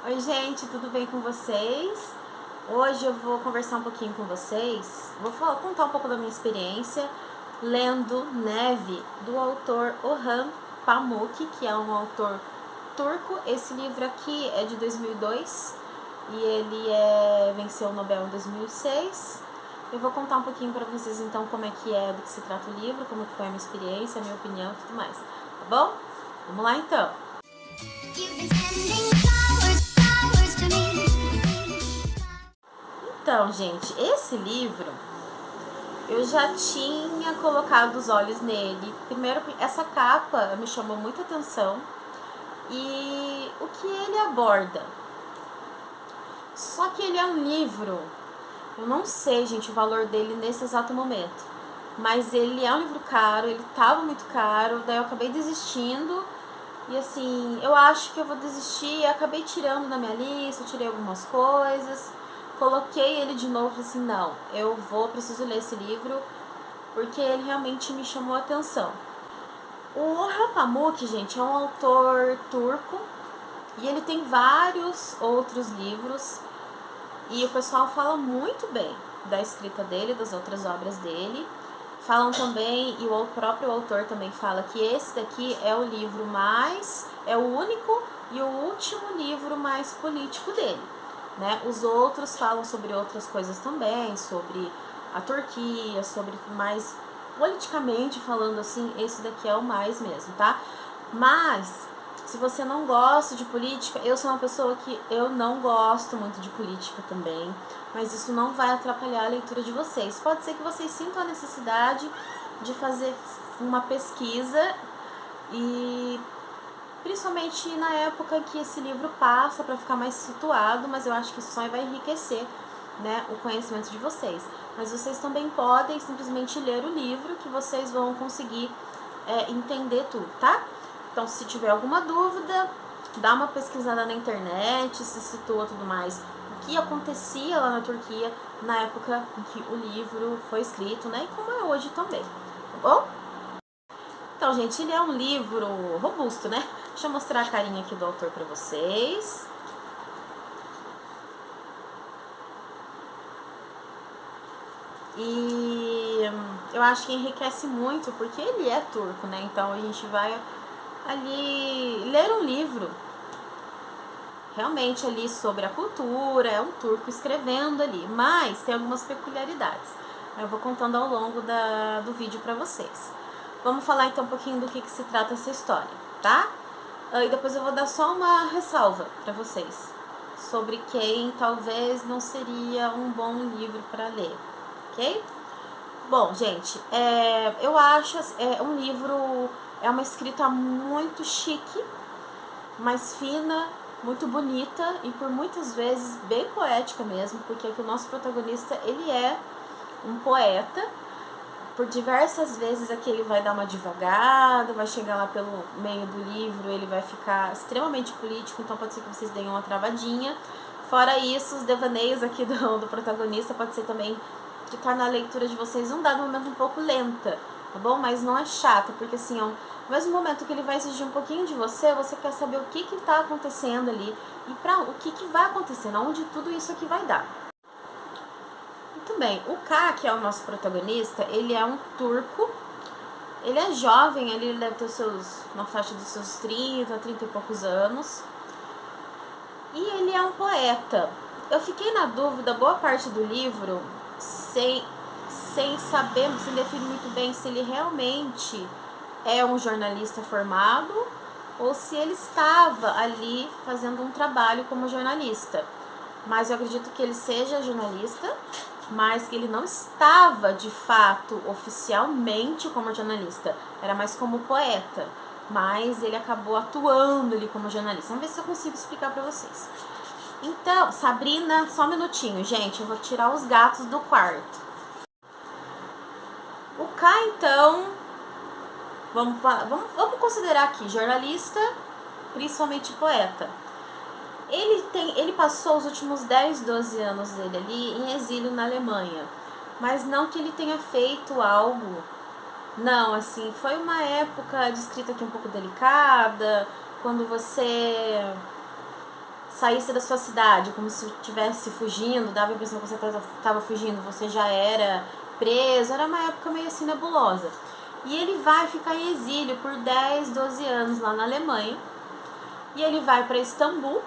Oi gente, tudo bem com vocês? Hoje eu vou conversar um pouquinho com vocês, contar um pouco da minha experiência lendo Neve, do autor Orhan Pamuk, que é um autor turco. Esse livro aqui é de 2002 e ele venceu o Nobel em 2006. Eu vou contar um pouquinho para vocês então como é que é, do que se trata o livro, como que foi a minha experiência, a minha opinião e tudo mais, tá bom? Vamos lá então! Então, gente, esse livro eu já tinha colocado os olhos nele. Primeiro, essa capa me chamou muita atenção e o que ele aborda. Só que ele é um livro, eu não sei, gente, o valor dele nesse exato momento, mas ele é um livro caro, ele tava muito caro, daí eu acabei desistindo. E assim, eu acho que eu vou desistir, acabei tirando da minha lista, tirei algumas coisas, coloquei ele de novo, assim, não, preciso ler esse livro, porque ele realmente me chamou a atenção. O Orhan Pamuk, gente, é um autor turco, e ele tem vários outros livros, e o pessoal fala muito bem da escrita dele, das outras obras dele. Falam também, e o próprio autor também fala que esse daqui é o livro é o único e o último livro mais político dele, né? Os outros falam sobre outras coisas também, sobre a Turquia, sobre mais politicamente falando assim, esse daqui é o mais mesmo, tá? Mas se você não gosta de política, eu sou uma pessoa que eu não gosto muito de política também, mas isso não vai atrapalhar a leitura de vocês. Pode ser que vocês sintam a necessidade de fazer uma pesquisa, e principalmente na época que esse livro passa, para ficar mais situado, mas eu acho que isso só vai enriquecer, né, o conhecimento de vocês. Mas vocês também podem simplesmente ler o livro, que vocês vão conseguir entender tudo, tá? Então, se tiver alguma dúvida, dá uma pesquisada na internet, se situa tudo mais, o que acontecia lá na Turquia na época em que o livro foi escrito, né? E como é hoje também, tá bom? Então, gente, ele é um livro robusto, né? Deixa eu mostrar a carinha aqui do autor pra vocês. E eu acho que enriquece muito, porque ele é turco, né? Então a gente vai ali ler um livro realmente ali sobre a cultura, é um turco escrevendo ali, mas tem algumas peculiaridades. Eu vou contando ao longo do vídeo pra vocês. Vamos falar então um pouquinho do que se trata essa história, tá? E depois eu vou dar só uma ressalva pra vocês sobre quem talvez não seria um bom livro para ler, ok? Bom, gente, eu acho um livro, é uma escrita muito chique, mais fina, muito bonita e por muitas vezes bem poética mesmo, porque aqui o nosso protagonista, ele é um poeta. Por diversas vezes aqui ele vai dar uma divagada, vai chegar lá pelo meio do livro, ele vai ficar extremamente político, então pode ser que vocês deem uma travadinha. Fora isso, os devaneios aqui do protagonista pode ser também que torna a leitura de vocês num dado momento um pouco lenta, tá bom? Mas não é chato, porque assim, ao mesmo momento que ele vai exigir um pouquinho de você, você quer saber o que tá acontecendo ali e o que vai acontecer, onde tudo isso aqui vai dar. Muito bem, o K, que é o nosso protagonista, ele é um turco, ele é jovem, ele deve ter na faixa dos seus 30 e poucos anos, e ele é um poeta. Eu fiquei na dúvida, boa parte do livro, sem saber, sem definir muito bem se ele realmente é um jornalista formado ou se ele estava ali fazendo um trabalho como jornalista. Mas eu acredito que ele seja jornalista, mas que ele não estava de fato oficialmente como jornalista, era mais como poeta, mas ele acabou atuando ali como jornalista. Vamos ver se eu consigo explicar pra vocês. Então, Sabrina, só um minutinho, gente, eu vou tirar os gatos do quarto. O K, então, vamos considerar aqui jornalista, principalmente poeta. Ele passou os últimos 10, 12 anos dele ali em exílio na Alemanha, mas não que ele tenha feito algo, não, assim, foi uma época de escrita aqui um pouco delicada, quando você saísse da sua cidade, como se estivesse fugindo, dava a impressão que você estava fugindo, você já era preso, era uma época meio assim nebulosa. E ele vai ficar em exílio por 10, 12 anos lá na Alemanha, e ele vai para Istambul,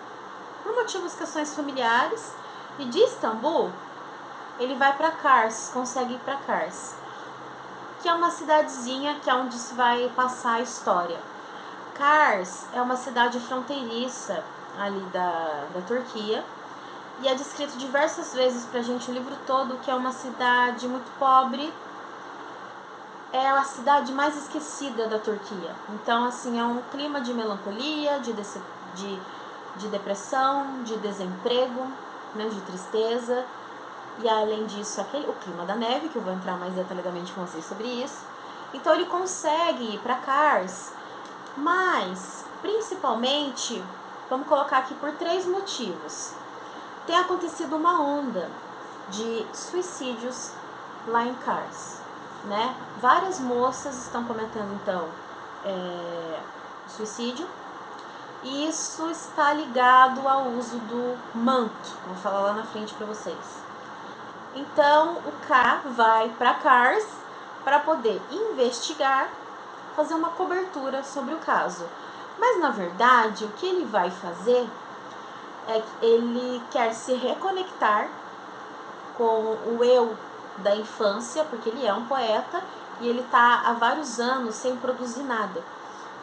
por motivos, questões familiares, e de Istambul, ele vai para Kars, consegue ir para Kars, que é uma cidadezinha que é onde se vai passar a história. Kars é uma cidade fronteiriça ali da Turquia, e é descrito diversas vezes pra gente o livro todo que é uma cidade muito pobre, é a cidade mais esquecida da Turquia. Então, assim, é um clima de melancolia, de depressão, de desemprego, né, de tristeza. E além disso, o clima da neve, que eu vou entrar mais detalhadamente com vocês sobre isso. Então ele consegue ir para Kars, mas principalmente, vamos colocar aqui por 3 motivos. Tem acontecido uma onda de suicídios lá em Kars, né? Várias moças estão cometendo então suicídio, e isso está ligado ao uso do manto. Vou falar lá na frente para vocês. Então o K vai para Kars para poder investigar, fazer uma cobertura sobre o caso. Mas na verdade o que ele vai fazer é que ele quer se reconectar com o eu da infância, porque ele é um poeta e ele está há vários anos sem produzir nada.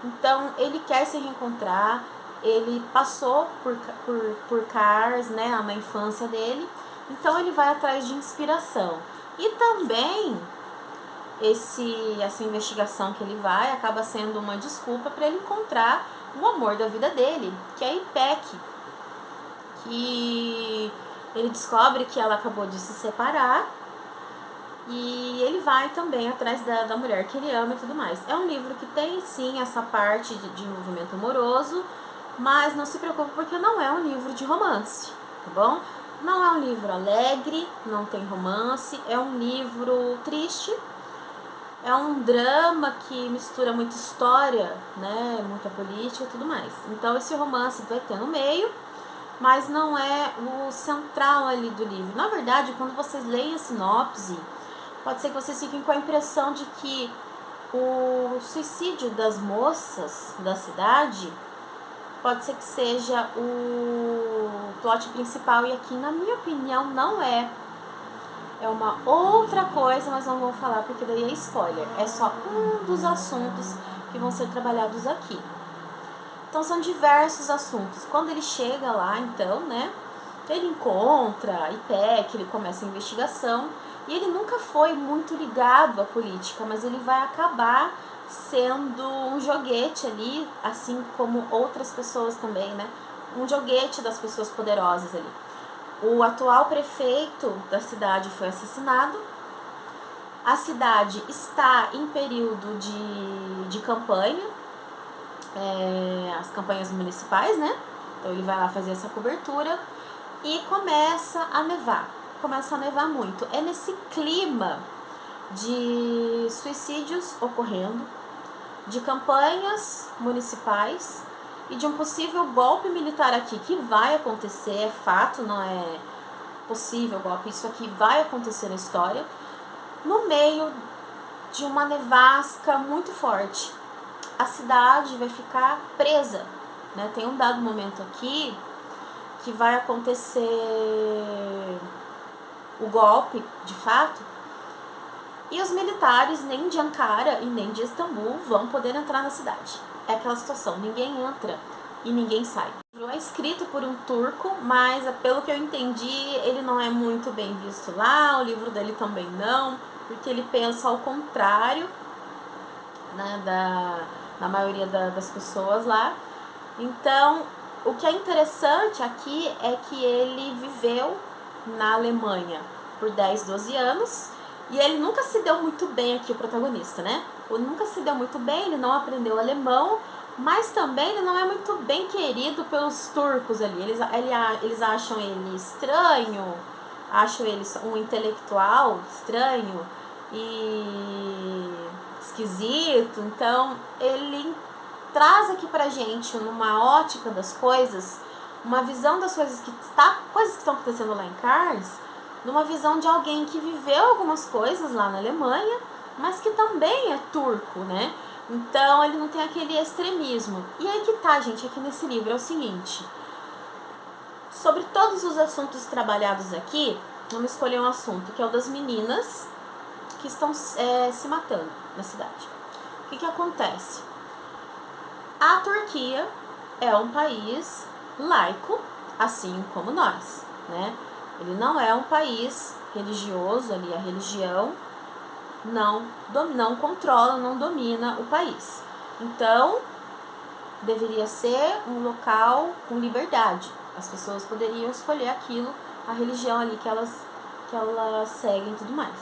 Então ele quer se reencontrar, ele passou por Kars, né, na infância dele, então ele vai atrás de inspiração. E também essa investigação que ele vai acaba sendo uma desculpa para ele encontrar o amor da vida dele, que é a Ipek, que ele descobre que ela acabou de se separar, e ele vai também atrás da mulher que ele ama e tudo mais. É um livro que tem sim essa parte de envolvimento amoroso, mas não se preocupe porque não é um livro de romance, tá bom? Não é um livro alegre, não tem romance, é um livro triste, é um drama que mistura muita história, né, muita política e tudo mais. Então esse romance vai ter no meio, mas não é o central ali do livro. Na verdade, quando vocês leem a sinopse, pode ser que vocês fiquem com a impressão de que o suicídio das moças da cidade pode ser que seja o plot principal, e aqui, na minha opinião, não é. É uma outra coisa, mas não vou falar porque daí é spoiler. É só um dos assuntos que vão ser trabalhados aqui. Então são diversos assuntos. Quando ele chega lá, então, né, ele encontra a Ipek, ele começa a investigação, e ele nunca foi muito ligado à política, mas ele vai acabar sendo um joguete ali, assim como outras pessoas também, né? Um joguete das pessoas poderosas ali. O atual prefeito da cidade foi assassinado. A cidade está em período de campanha, as campanhas municipais, né? Então ele vai lá fazer essa cobertura e começa a nevar. Começa a nevar muito. É nesse clima de suicídios ocorrendo, de campanhas municipais e de um possível golpe militar aqui, que vai acontecer, é fato, não é possível golpe, isso aqui vai acontecer na história, no meio de uma nevasca muito forte. A cidade vai ficar presa, né? Tem um dado momento aqui que vai acontecer o golpe, de fato, e os militares nem de Ankara e nem de Istambul vão poder entrar na cidade. É aquela situação, ninguém entra e ninguém sai. O livro é escrito por um turco, mas pelo que eu entendi, ele não é muito bem visto lá, o livro dele também não, porque ele pensa ao contrário, né, da maioria das pessoas lá. Então, o que é interessante aqui é que ele viveu na Alemanha por 10, 12 anos, e ele nunca se deu muito bem aqui, o protagonista, né? Ele nunca se deu muito bem, ele não aprendeu alemão, mas também ele não é muito bem querido pelos turcos ali. Eles acham ele estranho, acham ele um intelectual estranho e esquisito. Então ele traz aqui pra gente, numa ótica das coisas, uma visão das coisas que estão acontecendo lá em Kars, numa visão de alguém que viveu algumas coisas lá na Alemanha, mas que também é turco, né? Então ele não tem aquele extremismo. E aí que tá, gente, aqui nesse livro é o seguinte: sobre todos os assuntos trabalhados aqui, vamos escolher um assunto, que é o das meninas que estão se matando na cidade. O que acontece? A Turquia é um país laico, assim como nós, né? Ele não é um país religioso, ali a religião não controla, não domina o país. Então, deveria ser um local com liberdade. As pessoas poderiam escolher aquilo, a religião ali que elas seguem e tudo mais.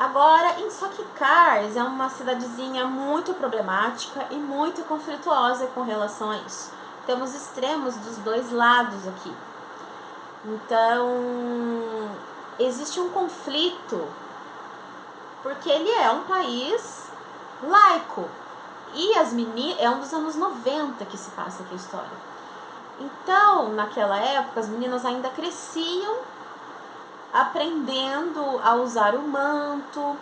Agora, só que Kars é uma cidadezinha muito problemática e muito conflituosa com relação a isso. Temos extremos dos dois lados aqui. Então, existe um conflito porque ele é um país laico. E as meninas, é um dos anos 90 que se passa aqui a história. Então, naquela época, as meninas ainda cresciam aprendendo a usar o manto.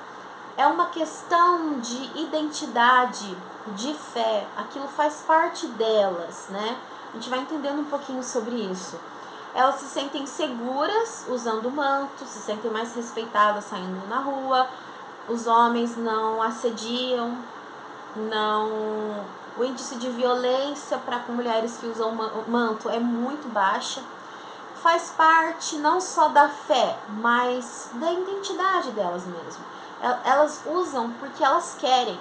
É uma questão de identidade, de fé. Aquilo faz parte delas, né? A gente vai entendendo um pouquinho sobre isso. Elas se sentem seguras usando o manto, se sentem mais respeitadas saindo na rua. Os homens não assediam, o índice de violência para com mulheres que usam manto é muito baixa. Faz parte não só da fé, mas da identidade delas mesmo. Elas usam porque elas querem.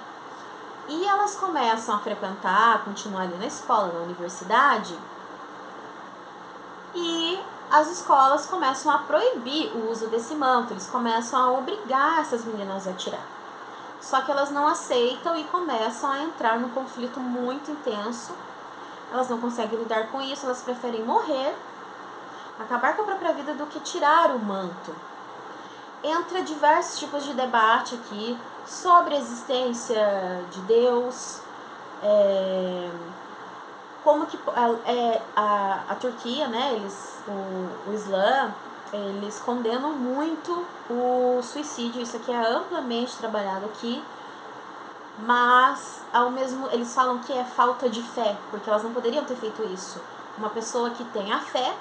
E elas começam a frequentar, continuar ali na escola, na universidade. E as escolas começam a proibir o uso desse manto. Eles começam a obrigar essas meninas a tirar. Só que elas não aceitam e começam a entrar num conflito muito intenso. Elas não conseguem lidar com isso, elas preferem morrer, acabar com a própria vida, do que tirar o manto. Entra diversos tipos de debate aqui sobre a existência de Deus, como que a Turquia, né, o Islã, eles condenam muito o suicídio. Isso aqui é amplamente trabalhado aqui, mas eles falam que é falta de fé, porque elas não poderiam ter feito isso. Uma pessoa que tem a fé,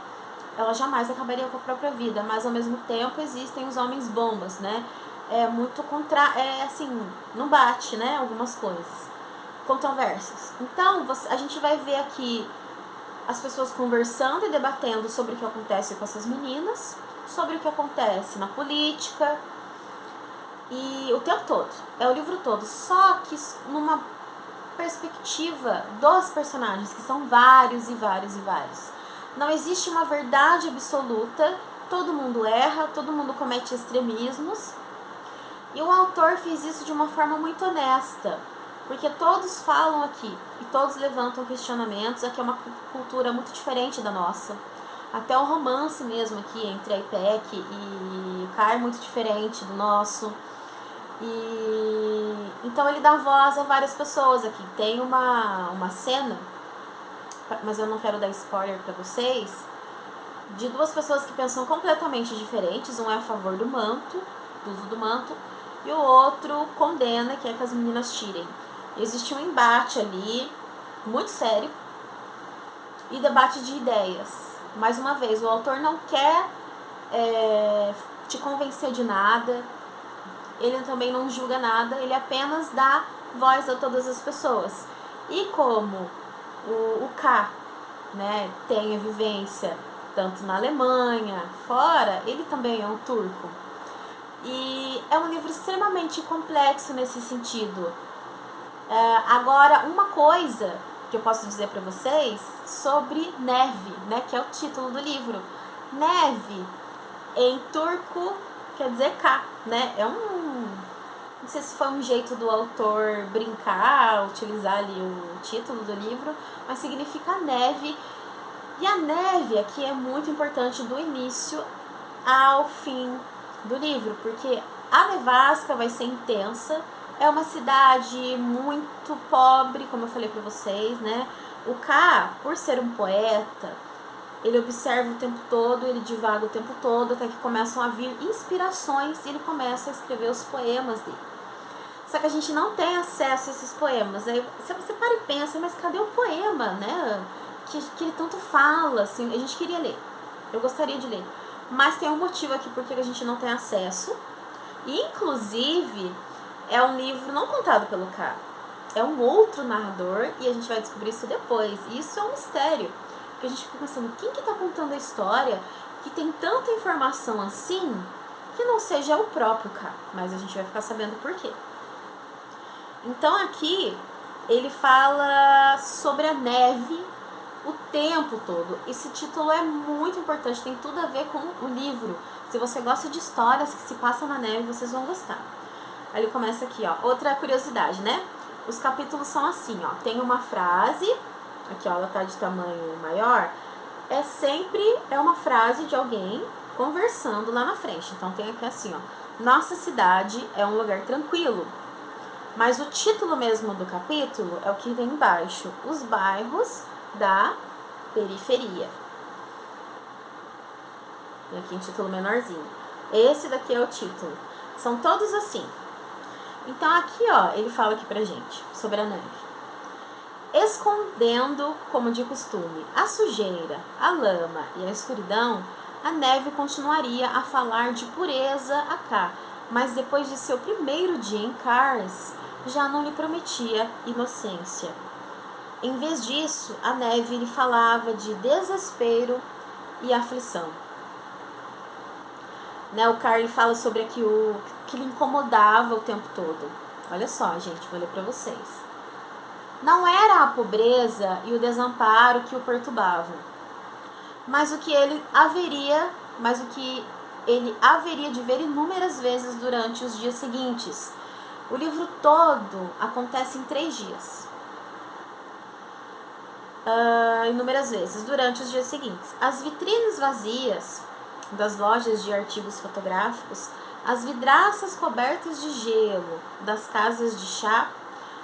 ela jamais acabaria com a própria vida, mas ao mesmo tempo existem os homens bombas, né? É muito assim, não bate, né, algumas coisas controversas. Então, a gente vai ver aqui as pessoas conversando e debatendo sobre o que acontece com essas meninas, sobre o que acontece na política, e o tempo todo, é o livro todo, só que numa perspectiva dos personagens, que são vários e vários e vários. Não existe uma verdade absoluta, todo mundo erra, todo mundo comete extremismos, e o autor fez isso de uma forma muito honesta, porque todos falam aqui e todos levantam questionamentos. Aqui é uma cultura muito diferente da nossa. Até o romance mesmo aqui entre a IPEC e o Kai é muito diferente do nosso. E então ele dá voz a várias pessoas aqui. Tem uma cena, mas eu não quero dar spoiler pra vocês, de duas pessoas que pensam completamente diferentes. Um é a favor do manto, do uso do manto, e o outro condena, que é que as meninas tirem. Existe um embate ali, muito sério, e debate de ideias. Mais uma vez, o autor não quer te convencer de nada, ele também não julga nada, ele apenas dá voz a todas as pessoas. E como o K, né, tem a vivência tanto na Alemanha, fora, ele também é um turco. E é um livro extremamente complexo nesse sentido. Agora, uma coisa que eu posso dizer para vocês sobre neve, né, que é o título do livro. Neve, em turco, quer dizer K, né? Não sei se foi um jeito do autor brincar, utilizar ali o título do livro, mas significa neve. E a neve aqui é muito importante do início ao fim do livro, porque a nevasca vai ser intensa. É uma cidade muito pobre, como eu falei pra vocês, né? O K, por ser um poeta, ele observa o tempo todo, ele divaga o tempo todo, até que começam a vir inspirações e ele começa a escrever os poemas dele. Só que a gente não tem acesso a esses poemas. Aí você para e pensa, mas cadê o poema, né? Que ele tanto fala, assim, a gente queria ler. Eu gostaria de ler. Mas tem um motivo aqui porque a gente não tem acesso. E, inclusive, é um livro não contado pelo cara. É um outro narrador e a gente vai descobrir isso depois. E isso é um mistério. Porque a gente fica pensando, quem que tá contando a história que tem tanta informação assim que não seja o próprio cara? Mas a gente vai ficar sabendo por quê. Então aqui ele fala sobre a neve o tempo todo. Esse título é muito importante, tem tudo a ver com o livro. Se você gosta de histórias que se passam na neve, vocês vão gostar. Aí ele começa aqui, ó. Outra curiosidade, né? Os capítulos são assim, ó. Tem uma frase, aqui ó, ela tá de tamanho maior. É uma frase de alguém conversando lá na frente. Então tem aqui assim, ó. Nossa cidade é um lugar tranquilo. Mas o título mesmo do capítulo é o que vem embaixo. Os bairros da periferia. E aqui em título menorzinho. Esse daqui é o título. São todos assim. Então aqui, ó, ele fala aqui pra gente sobre a neve. Escondendo, como de costume, a sujeira, a lama e a escuridão, a neve continuaria a falar de pureza a cá, mas depois de seu primeiro dia em Kars, já não lhe prometia inocência. Em vez disso, a neve lhe falava de desespero e aflição. Né, o Carl fala sobre aqui o que lhe incomodava o tempo todo. Olha só, gente, vou ler para vocês. Não era a pobreza e o desamparo que o perturbavam, mas o que ele haveria de ver inúmeras vezes durante os dias seguintes. O livro todo acontece em 3 dias. Inúmeras vezes durante os dias seguintes. As vitrines vazias das lojas de artigos fotográficos, as vidraças cobertas de gelo das casas de chá,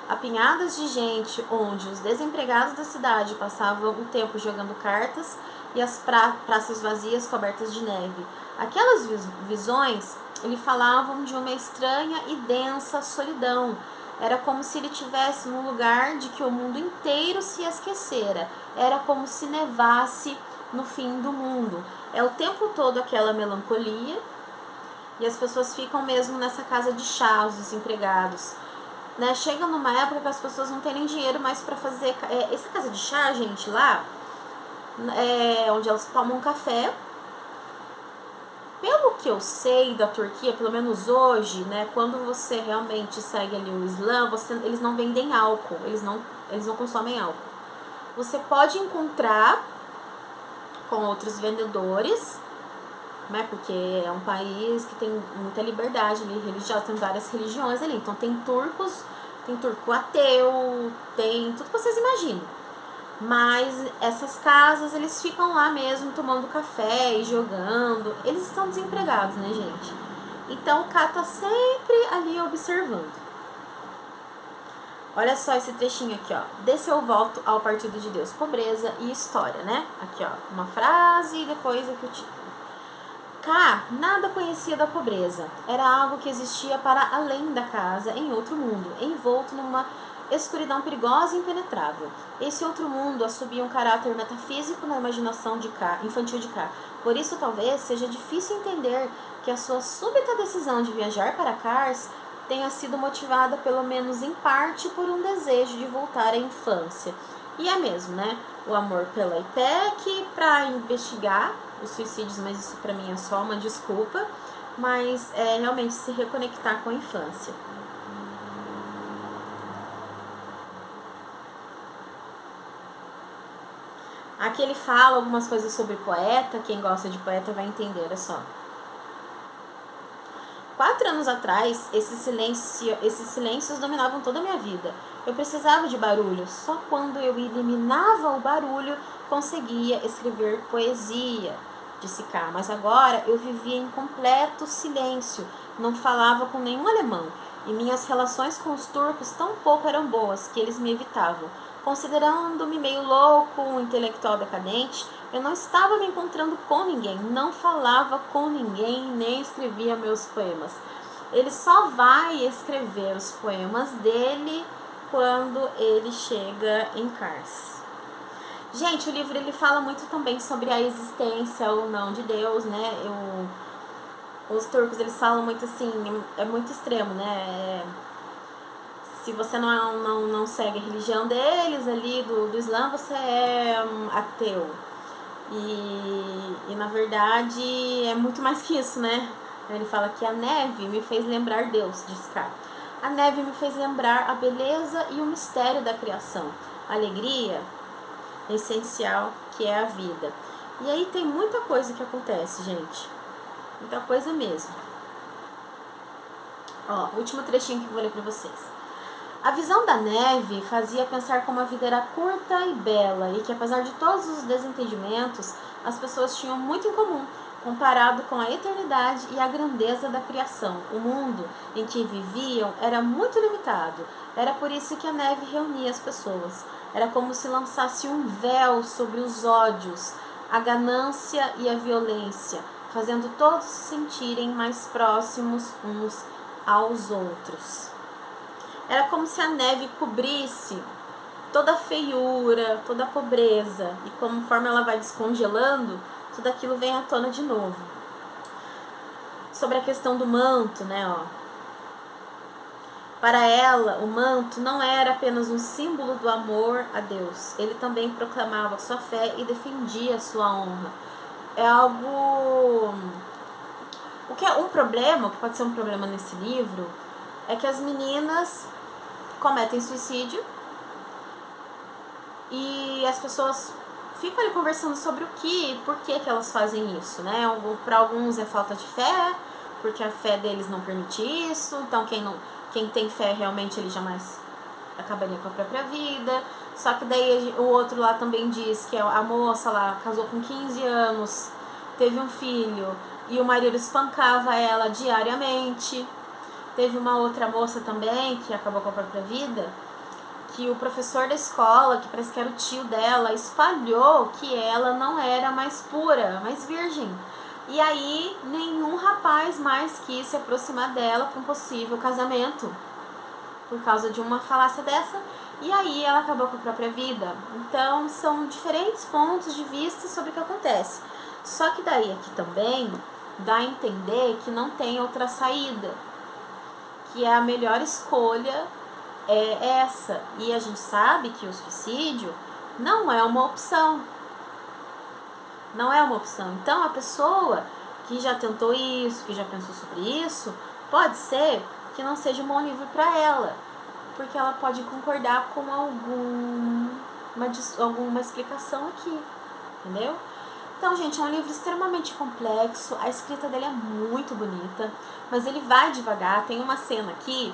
apinhadas de gente onde os desempregados da cidade passavam o tempo jogando cartas e as praças vazias cobertas de neve. Aquelas visões lhe falavam de uma estranha e densa solidão. Era como se ele estivesse num lugar de que o mundo inteiro se esquecera. Era como se nevasse no fim do mundo. É o tempo todo aquela melancolia e as pessoas ficam mesmo nessa casa de chá, os desempregados. Né? Chega numa época que as pessoas não têm nem dinheiro mais para fazer... essa casa de chá, gente, lá, onde elas tomam café. Pelo que eu sei da Turquia, pelo menos hoje, né, quando você realmente segue ali o Islã, eles não vendem álcool, eles não consomem álcool. Você pode encontrar com outros vendedores, né, porque é um país que tem muita liberdade ali, religiosa, tem várias religiões ali. Então tem turco ateu, tem tudo que vocês imaginam. Mas essas casas, eles ficam lá mesmo tomando café e jogando. Eles estão desempregados, né, gente? Então o cara tá sempre ali observando. Olha só esse trechinho aqui, ó. Desse eu volto ao Partido de Deus, pobreza e história, né? Aqui, ó, uma frase e depois aqui o título. K nada conhecia da pobreza. Era algo que existia para além da casa, em outro mundo, envolto numa escuridão perigosa e impenetrável. Esse outro mundo assobia um caráter metafísico na imaginação infantil de K. Por isso, talvez, seja difícil entender que a sua súbita decisão de viajar para Kars tenha sido motivada, pelo menos em parte, por um desejo de voltar à infância. E é mesmo, né? O amor pela IPEC para investigar os suicídios, mas isso para mim é só uma desculpa, mas é realmente se reconectar com a infância. Aqui ele fala algumas coisas sobre poeta, quem gosta de poeta vai entender, olha só. 4 anos atrás, esses silêncios dominavam toda a minha vida. Eu precisava de barulho, só quando eu eliminava o barulho conseguia escrever poesia, disse K. Mas agora eu vivia em completo silêncio, não falava com nenhum alemão, e minhas relações com os turcos tão pouco eram boas que eles me evitavam. Considerando-me meio louco, um intelectual decadente, Eu não estava me encontrando com ninguém, não falava com ninguém, nem escrevia meus poemas. Ele só vai escrever os poemas dele quando ele chega em Kars. Gente, o livro ele fala muito também sobre a existência ou não de Deus, né? Os turcos eles falam muito assim, é muito extremo, né? Se você não segue a religião deles ali, do Islã, você é ateu. E na verdade é muito mais que isso, né? Ele fala que a neve me fez lembrar Deus, diz K. A neve me fez lembrar a beleza e o mistério da criação, a alegria essencial que é a vida. E aí tem muita coisa que acontece, gente. Muita coisa mesmo. Ó, último trechinho que eu vou ler pra vocês. A visão da neve fazia pensar como a vida era curta e bela e que, apesar de todos os desentendimentos, as pessoas tinham muito em comum, comparado com a eternidade e a grandeza da criação. O mundo em que viviam era muito limitado. Era por isso que a neve reunia as pessoas. Era como se lançasse um véu sobre os ódios, a ganância e a violência, fazendo todos se sentirem mais próximos uns aos outros. Era como se a neve cobrisse toda a feiura, toda a pobreza. E conforme ela vai descongelando, tudo aquilo vem à tona de novo. Sobre a questão do manto, né? Ó. Para ela, o manto não era apenas um símbolo do amor a Deus. Ele também proclamava sua fé e defendia sua honra. É algo... O que é um problema, que pode ser um problema nesse livro, é que as meninas cometem suicídio e as pessoas ficam ali conversando sobre por que elas fazem isso, né? Para alguns é falta de fé, porque a fé deles não permite isso, então quem tem fé realmente ele jamais acabaria com a própria vida. Só que daí o outro lá também diz que a moça lá casou com 15 anos, teve um filho e o marido espancava ela diariamente. Teve uma outra moça também que acabou com a própria vida, que o professor da escola, que parece que era o tio dela, espalhou que ela não era mais pura, mais virgem. E aí nenhum rapaz mais quis se aproximar dela para um possível casamento por causa de uma falácia dessa. E aí ela acabou com a própria vida. Então são diferentes pontos de vista sobre o que acontece. Só que daí aqui também dá a entender que não tem outra saída, que a melhor escolha é essa. E a gente sabe que o suicídio não é uma opção. Não é uma opção. Então, a pessoa que já tentou isso, que já pensou sobre isso, pode ser que não seja um bom livro para ela, porque ela pode concordar com alguma explicação aqui, entendeu? Então, gente, é um livro extremamente complexo, a escrita dele é muito bonita, mas ele vai devagar. Tem uma cena aqui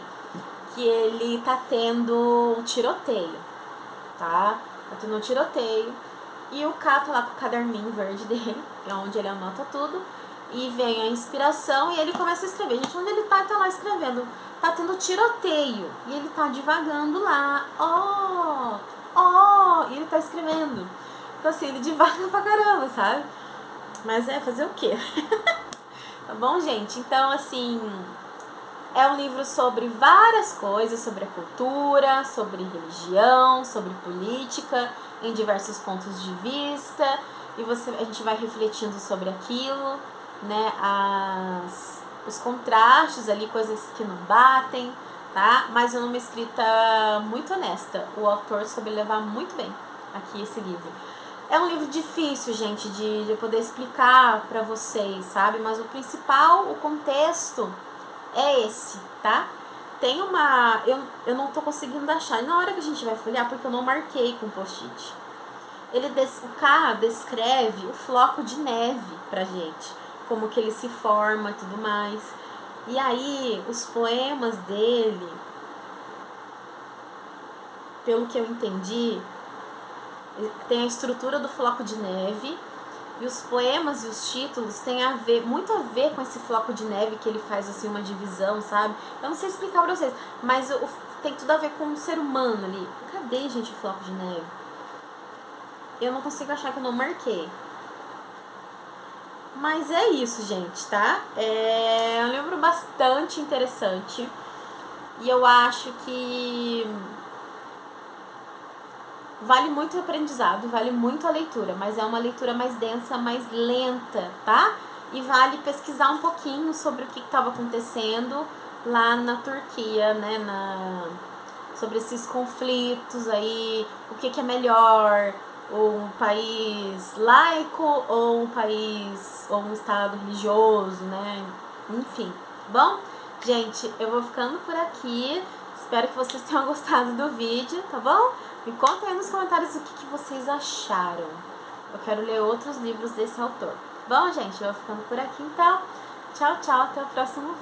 que ele tá tendo um tiroteio, tá? Tá tendo um tiroteio e o K tá lá com o caderninho verde dele, é onde ele anota tudo, e vem a inspiração e ele começa a escrever. Gente, onde ele tá lá escrevendo. Tá tendo tiroteio e ele tá divagando lá, e ele tá escrevendo. Então assim, ele divaga pra caramba, sabe? Mas fazer o quê? Tá bom, gente? Então, assim, é um livro sobre várias coisas, sobre a cultura, sobre religião, sobre política, em diversos pontos de vista. E a gente vai refletindo sobre aquilo, né? Os contrastes ali, coisas que não batem, tá? Mas é uma escrita muito honesta. O autor soube levar muito bem aqui esse livro. É um livro difícil, gente, de eu poder explicar pra vocês, sabe? Mas o principal, o contexto é esse, tá? Tem uma... Eu não tô conseguindo achar. E na hora que a gente vai folhear, porque eu não marquei com post-it. O K descreve o floco de neve pra gente. Como que ele se forma e tudo mais. E aí, os poemas dele, pelo que eu entendi, tem a estrutura do floco de neve, e os poemas e os títulos têm muito a ver com esse floco de neve, que ele faz assim uma divisão, sabe? Eu não sei explicar pra vocês, mas tem tudo a ver com o ser humano ali. Cadê, gente, o floco de neve? Eu não consigo achar, que eu não marquei. Mas é isso, gente, tá? É um livro bastante interessante. E eu acho que vale muito o aprendizado, vale muito a leitura, mas é uma leitura mais densa, mais lenta, tá? E vale pesquisar um pouquinho sobre o que estava acontecendo lá na Turquia, né? Sobre esses conflitos aí, o que é melhor, um país laico ou um país, ou um estado religioso, né? Enfim, bom? Gente, eu vou ficando por aqui. Espero que vocês tenham gostado do vídeo, tá bom? Me contem aí nos comentários o que vocês acharam. Eu quero ler outros livros desse autor. Bom, gente, eu vou ficando por aqui então. Tchau, tchau, até o próximo vídeo.